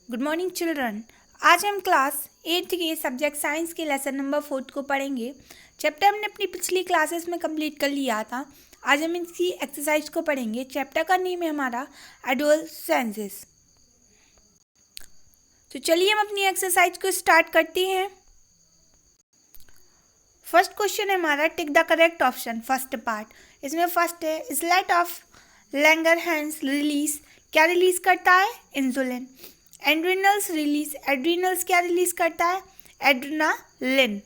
Good morning children. आज हम class 8th के सब्जेक्ट साइंस के लेसन नंबर 4 को पढ़ेंगे। चैप्टर हमने अपनी पिछली क्लासेस में कंप्लीट कर लिया था। आज हम इसकी एक्सरसाइज को पढ़ेंगे। चैप्टर का नेम है हमारा एडल्ट सेंसेस। तो चलिए हम अपनी एक्सरसाइज को स्टार्ट करते हैं। फर्स्ट क्वेश्चन है हमारा tick the correct option. First part इसमें फर्स्ट है स्लेट ऑफ लैंगरहैंस रिलीज क्या रिलीज करता है? इंसुलिन। एड्रिनल्स रिलीज एड्रिनल्स क्या रिलीज करता है? एड्रेनालिन।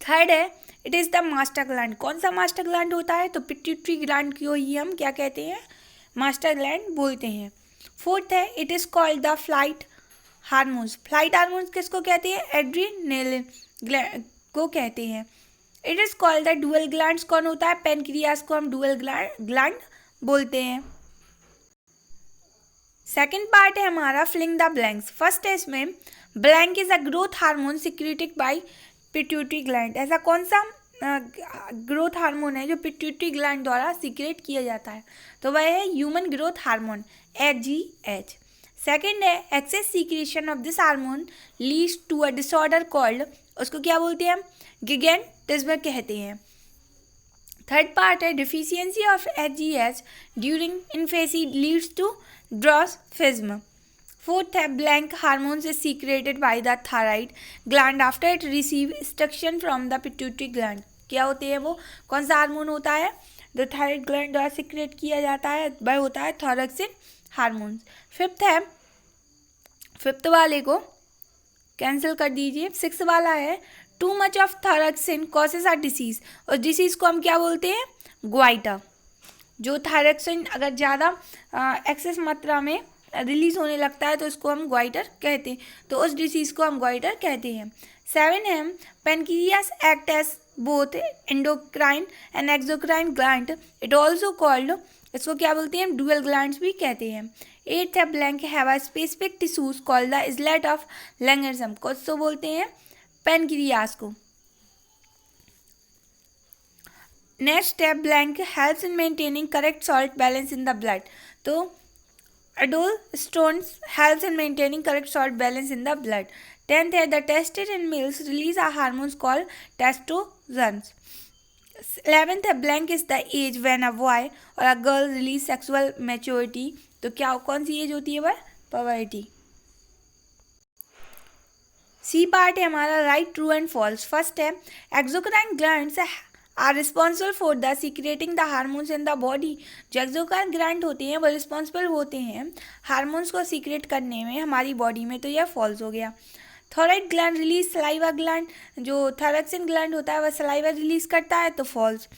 थर्ड है it is the master gland. कौन सा मास्टर ग्लैंड होता है? तो पिट्यूटरी ग्लैंड को ही हम क्या कहते हैं? मास्टर ग्लैंड बोलते हैं। फोर्थ है it is called the flight hormones. Flight hormones किसको कहते हैं? एड्रेनालिन को कहते हैं। It is called the dual glands. कौन होता है? पेनक्रियास को हम डुअल ग्लैंड बोलते हैं। सेकेंड पार्ट है हमारा फिलिंग द ब्लैंक्स। फर्स्ट है इसमें blank is a growth hormone secreted by pituitary gland. ऐसा कौन सा ग्रोथ हार्मोन है जो पिट्यूटरी ग्लैंड द्वारा सीक्रेट किया जाता है? तो वह है human growth hormone HGH। Second है excess secretion of this hormone leads to a disorder called, उसको क्या बोलते हैं? हम गिगेंटिज्म कहते हैं। थर्ड पार्ट है deficiency of HGH during infancy leads to dwarfism. Fourth है blank hormones is secreted by the thyroid gland after it receive instruction from the pituitary gland. क्या होते हैं वो? कौन सा हार्मोन होता है जो थायराइड ग्लैंड द्वारा सीक्रेट किया जाता है? वह होता है थायरोक्सिन हार्मोन्स। फिफ्थ है, फिफ्थ वाले को कैंसिल कर दीजिए। सिक्स वाला है too much of thyroxine causes a disease. और डिसीज को हम क्या बोलते हैं? ग्वाइटर। जो थायरोक्सिन अगर ज़्यादा एक्सेस मात्रा में रिलीज होने लगता है तो इसको हम ग्वाइटर कहते हैं। तो उस डिसीज़ को हम ग्वाइटर कहते हैं। सेवन है pancreas act as both endocrine and exocrine gland. It also called, इसको क्या बोलते हैं? डुअल ग्लैंड्स भी कहते हैं। एट्थ है blank have a specific tissues called the islet of Langerhans. को बोलते हैं? पेनक्रियास को। नेक्स्ट है blank helps in maintaining correct salt balance in the blood. तो aldosterones helps in maintaining correct salt balance in the blood. Tenth है the testes in males release a hormones called testosterones. 11th है blank is the age when a boy और a girl release sexual maturity. तो क्या कौन सी as होती है? वह poverty. सी part है हमारा right true and false. First है exocrine glands are responsible for the secreting the hormones in the body. जो एक्सोक्राइन ग्लैंड होते हैं वो रिस्पॉन्सिबल होते हैं हार्मोन्स को सीक्रेट करने में हमारी बॉडी में। तो यह फॉल्स हो गया। Thyroid gland release saliva gland, जो थायरोक्सिन ग्लैंड होता है वह सलाइवा रिलीज करता है। तो फॉल्स।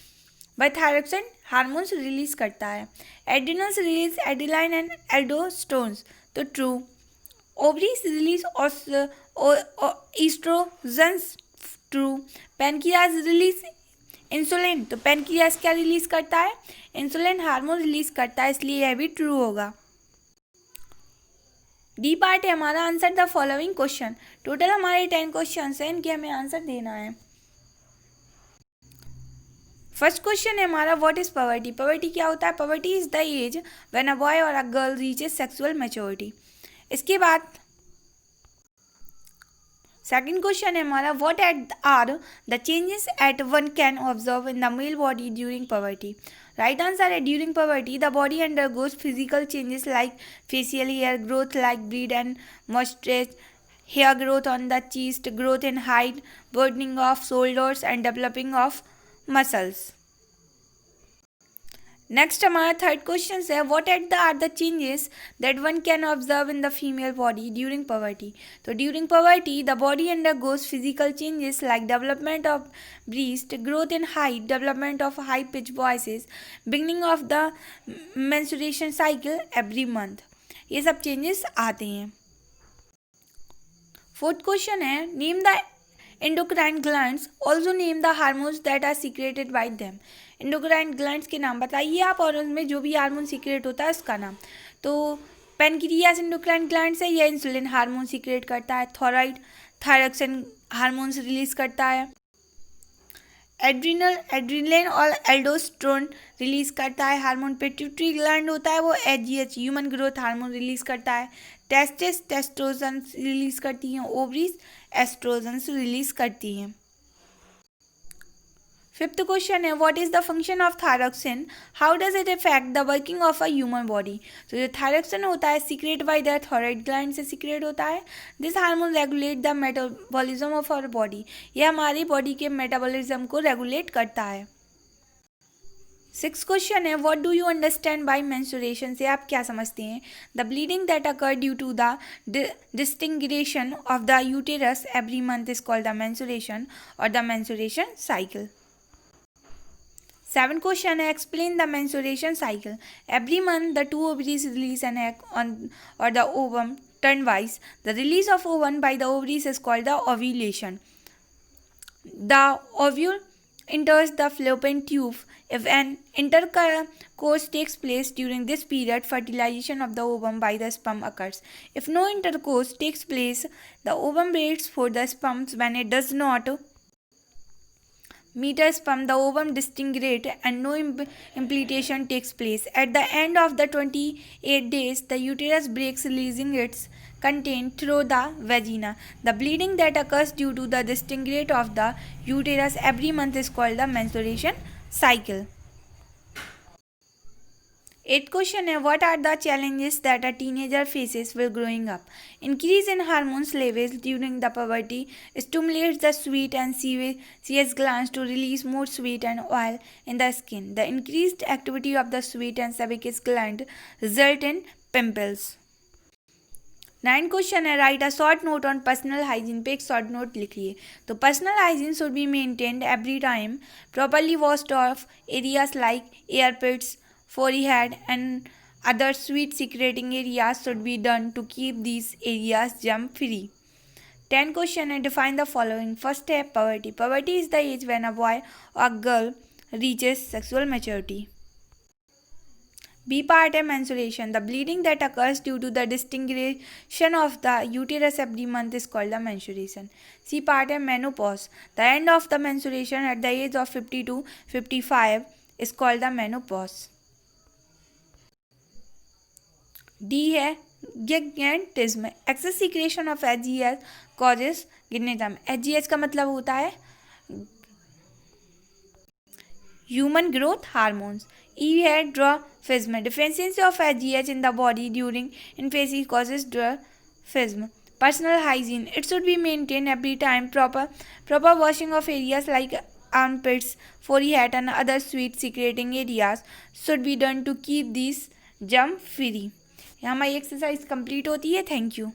वह थायरोक्सिन हार्मोन्स रिलीज करता है। Adrenals release adrenaline and aldosterones. तो true. Ovaries release oestrogens. True. Pancreas release insulin. तो पैनक्रियाज क्या रिलीज करता है? इंसुलिन हार्मोन रिलीज करता है, इसलिए यह भी ट्रू होगा। डी पार्ट है हमारा answer the following question. Total हमारे 10 क्वेश्चन हैं, इनके हमें आंसर देना है। फर्स्ट क्वेश्चन है हमारा व्हाट इज पॉवर्टी। पॉवर्टी क्या होता है? Poverty is the age when a boy और a girl reaches sexual maturity. इसके बाद सेकेंड क्वेश्चन है हमारा what are the changes at one can observe in the male body during poverty. Right answer है during poverty the body undergoes physical changes like facial hair growth like beard and moustache, hair growth on the chest, growth in height, broadening of shoulders and developing of muscles. Next हमारा third question है what are the changes that one can observe in the female body during poverty. तो during poverty the body undergoes physical changes like development of breast, growth in height, development of high pitch voices, beginning of the menstruation cycle every month. ये सब changes आते हैं। Fourth question है name the endocrine glands also name the hormones that are secreted bye them. Endocrine glands के नाम बताइए आप और उनमें जो भी हार्मोन सीक्रेट होता है उसका नाम। तो पेनक्रियास एंडोक्राइन ग्लैंड्स है, यह इंसुलिन हार्मोन सीक्रेट करता है। थायराइड थायरोक्सिन हार्मोन्स रिलीज करता है। एड्रिनलिन और एल्डोस्टेरोन रिलीज करता है हार्मोन। पिट्यूटरी ग्लैंड होता है वो एचजीएच ह्यूमन ग्रोथ हार्मोन रिलीज करता है। टेस्टिस टेस्टोजन रिलीज करती हैं। ओवरीज एस्ट्रोजन रिलीज करती हैं। फिफ्थ क्वेश्चन है what is the function of thyroxine, how does it effect the working of a human body. तो जो थायरोक्सिन होता है secrete by the thyroid gland से सीक्रेट होता है। This hormone regulate the metabolism of our body, यह हमारी body के मेटाबॉलिज्म को रेगुलेट करता है। सिक्स क्वेश्चन है what do you understand by menstruation से आप क्या समझते हैं। The bleeding that occur due to the disintegration of the uterus every month is called the menstruation और the menstruation cycle. Seventh question है explain the menstruation cycle. Every month the two ovaries release an egg on or the ovum turnwise. The release of ovum by the ovaries is called the ovulation. The ovule enters the fallopian tube. If an intercourse takes place during this period, fertilization of the ovum by the sperm occurs. If no intercourse takes place, the ovum waits for the sperm. When it does not meet a sperm, the ovum disintegrates and no implantation takes place. At the end of the 28 days, the uterus breaks, releasing its content through the vagina. The bleeding that occurs due to the disintegration of the uterus every month is called the menstruation cycle. Eighth question है what are the challenges that a teenager faces while growing up. Increase in hormones levels during the puberty stimulates the sweat and sebum glands to release more sweat and oil in the skin. The increased activity of the sweat and sebum gland result in pimples. 9 question है right a short note on personal hygiene पे एक short note लिखिए। तो personal hygiene should be maintained every time, properly washed of areas like earpits, forehead and other sweat secreting areas should be done to keep these areas germ free. 10 question है define the following. First है puberty. Puberty is the age when a boy or girl reaches sexual maturity. B part है menstruation. The bleeding that occurs due to the disintegration of the uterus every month is called the menstruation. C part है menopause. The end of the menstruation at the age of 50 to 55 is called the menopause. D है gigantism. Excess secretion of HGH causes gigantism. HGH का मतलब होता है human growth hormones. E है dwarfism. Deficiency of HGH in the body during infancy causes dwarfism. Personal hygiene. It should be maintain every time. Proper washing of areas like armpits, forehead and other sweat secreting areas should be done to keep these germ free. यहाँ हमारी exercise complete होती है. Thank you.